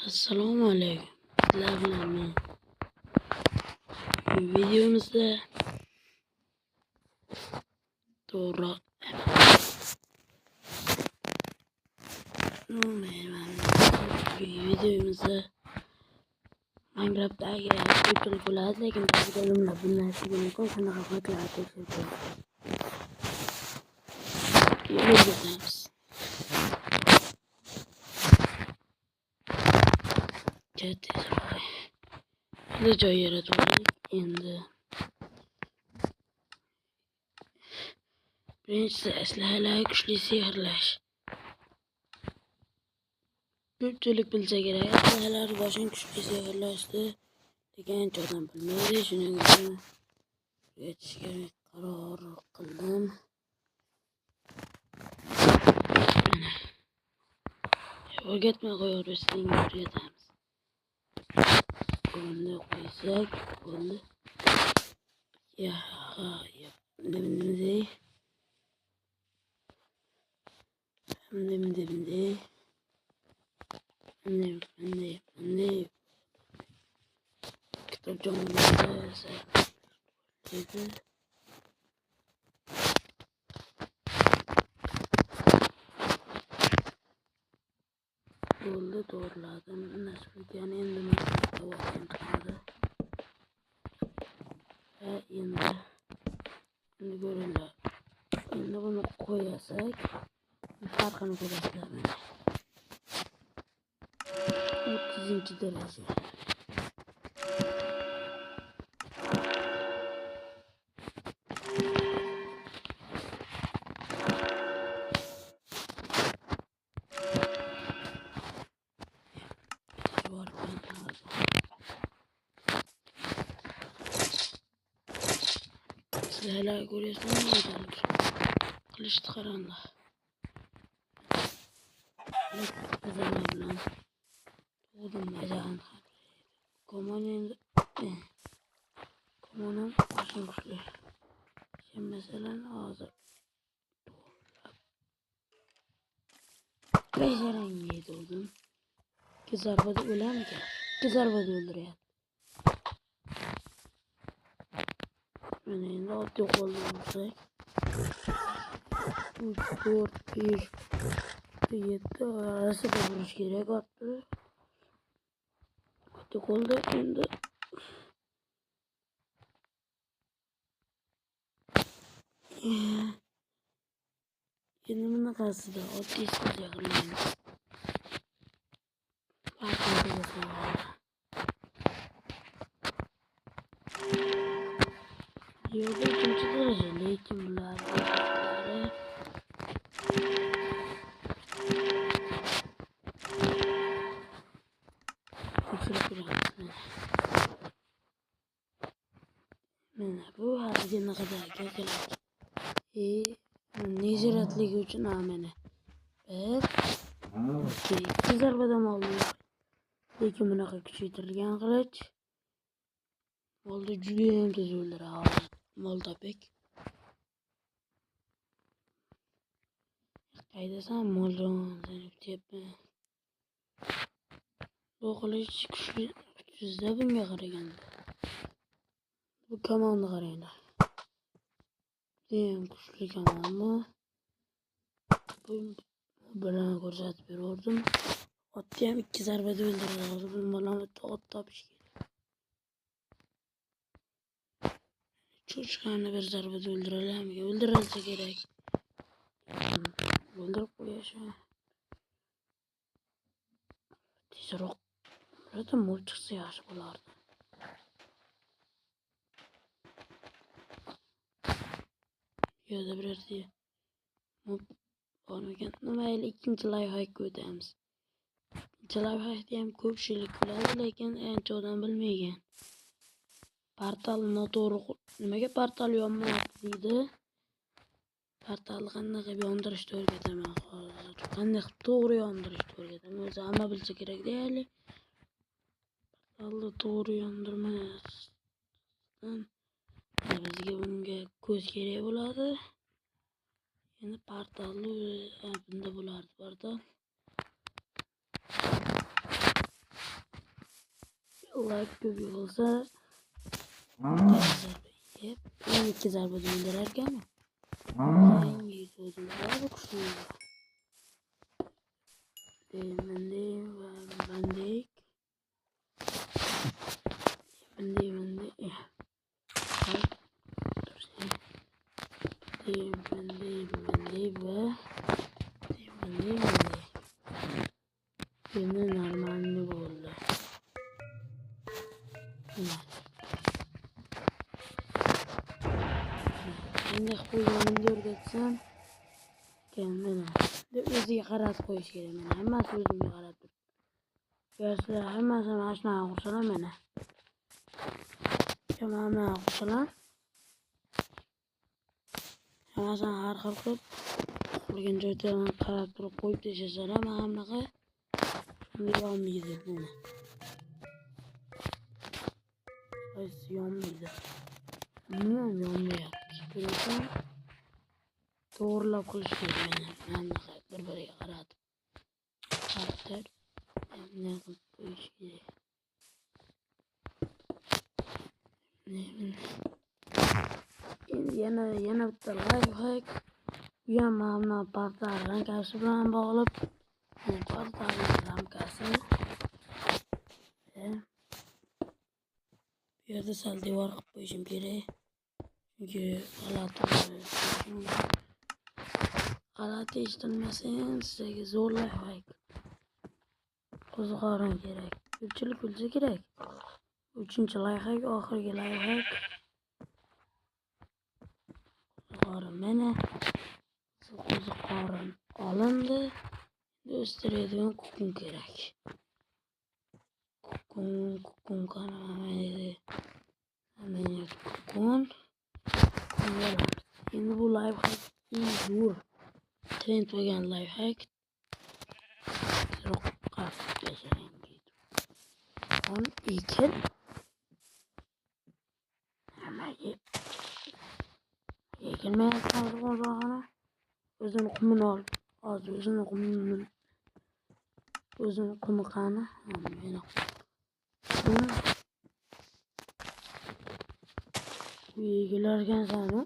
Assalomu alaykum. Sizlar bilan men bu videomizda to'g'riroq Minecraft'dagi ko'pchilik bo'ladi, lekin ba'zi bölümler bilmasligi mumkin. Qanaqa kodlar tekshirib ko'ramiz. Bitta joy yaratib oldik. Endi birinchisi aslahalar kuchli sehrlash. Ko'pchilik bilsa kerak, aslahalar boshqa kuchli sehrlashdi degan joydan bilmaydi. Shuning uchun yetishga qaror qildim. O'rgatmay qo'yaverishning o'rgatamiz. Buni qo'ysak bo'ldi. Kitap jonimizda bo'ldi, to'g'riladim. Nasib etgani endi men qiladi. Endi ko'ringlar. Endi buni qo'yasak, farqini ko'rasizlar mana. 30-daraja. Sizlar ko'ryapsizmi? Qilishdi qaranglar. Komanın başın kuşlu. Şimdi mesela ağzı rengi doldum. Kız arabada öyle mi ki? Kız arabada öldürüyor. Yani ne yaptık olursak 3, 4, 5, 7 arası da vuruş gerek attı. Attık oldu şimdi. Kendime karşı da o tişsiz yakınlayın. Farkında olsun. Yolda ikinci derece lekin bunlar. Mana bu haliga ne kadar keladi. Neziratlik uchun mana. Bir zarbadan oldu. Lekin bunaqa kuchaytirilgan qilich. Molda juda ham tez o'ldiradi. Molda pek. Qaydasan moldan deyapman. Bu qilich kuchli, kuchsizda bunga qaraganda. Bu kamonni qaranglar. Judayam kuchli kamon bu. Bu bilan ko'rsatib berdim. Otni ham 2 zarbada o'ldiradi. Bu malomatda ot topish kerak. Cho'chqani bir zarbada o'ldiralarmi? O'ldirilsa kerak. O'ldirib qo'yishim. Tezroq. Birada mol chiqsa yaxshi bo'lardi. Yo'da birarda bo'lmagan. Mayli, ikkinchi lifehack o'tamiz. Ikkinchi lifehackni ham ko'pchilik biladi, lekin ancha odam bilmagan. Portal noto'g'ri, nimaga portal yonmayapti deydi. Portalni qanday qilib yondirishni o'rgataman hozir. Qanday qilib to'g'ri yondirishni o'rgataman. O'zi hamma bilsa kerak deyli. Portalni to'g'ri yondirmasdan bizga bunga ko'z kerak bo'ladi. Endi portalni bunda bo'lardi portal. like ko'p bo'lsa 2 zarba berar ekan. Hangi so'zlar kuchli? Bandek. Şimdi normalini buldu. Şimdi koyuyorum görgetsem kendine. De özüge qarat qo'yish kerak mana. Hammasi o'zimga qarab turibdi. Yo'qsa hammasi mana shunaqa qilsalar mana. Mana qilsalar. Hammasini har xil qilib qilgan joydan qarab turib qo'yib tashlasalar mana hammaga shunday yonmaydi mana. Qaysi yonmaydi? Bilmadim, yonmayapti. Ko'rsam to'g'rilab qilish kerak mana. Hammaga bir-biriga qaratib. Qartib ne qilib qo'yish kerak. Endi yana bitta lifehack. Bu ham mana portal ramkasi bilan bog'lab, portal ramkasi. Bu yerda sal devor qilib qo'yishim kerak. Chunki g'alati eshitilmasin, sizga zo'r lifehack. Qo'ziqorin kerak. Ko'pchilik bilsa kerak. 3-chi lifehack, oxirgi lifehack. Qo'ziqorin mana. Qo'ziqorin olindi. O'stiradigan kukun kerak. Kukun qanaqa kukun. Endi bu lifehack zo'r trend bo'lgan lifehack. On ekin hammaga ekilmayotgan qo'ziqorin o'zini qumini ol. Hozir o'zini qumi qani? Mana bu egilargan sani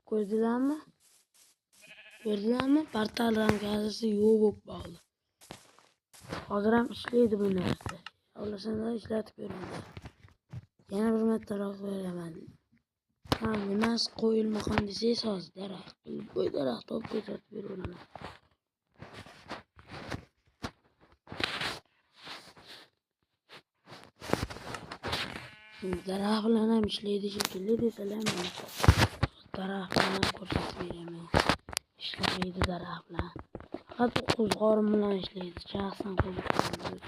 ko'rdilarmi? Portal ramkasi yo'q bo'lib qoldi. Hozir ham ishlaydi bu narsa. Xohlasanlar ishlatib ko'ringlar. Yana bir martaroq beraman. Nimasi qo'yilmagan desangiz hozir daraxt. Bu daraxt olib ko'rsatib beraman. Daraxt bilan ham ishlaydi shekilli desalar mana. Daraxt bilan ko'rsatib beraman. Ishlaydi daraxt bilan. Faqat qo'ziqorin bilan ishlaydi. Shaxsan qo'ziqorin.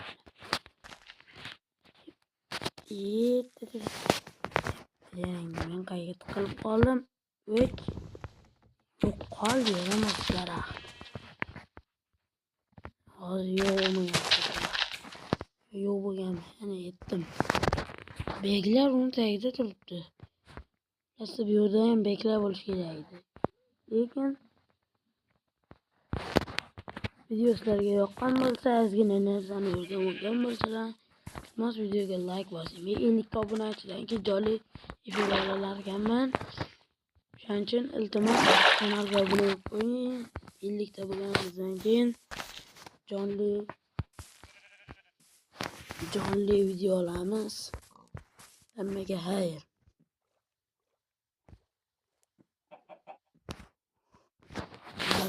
Men qayga tiqilib qoldim. Yo'q qoldi yana daraxt. Hozir yo'q bo'lgan. Ana yetdim. Beklar uni tagida turibdi. Aslida bu yerda ham beklar bo'lish kerak edi. Lekin video sizlarga yoqqan bo'lsa, ozgina narsani o'rgangan bo'lsalar, mas videoga like bosing. Men 50 obunachidan keyin jonli efir olar ekanman. Shuning uchun iltimos kanalga obuna bo'lib qo'ying. 50 ta bo'lganimizdan keyin jonli video olamiz. Hammaga xayr.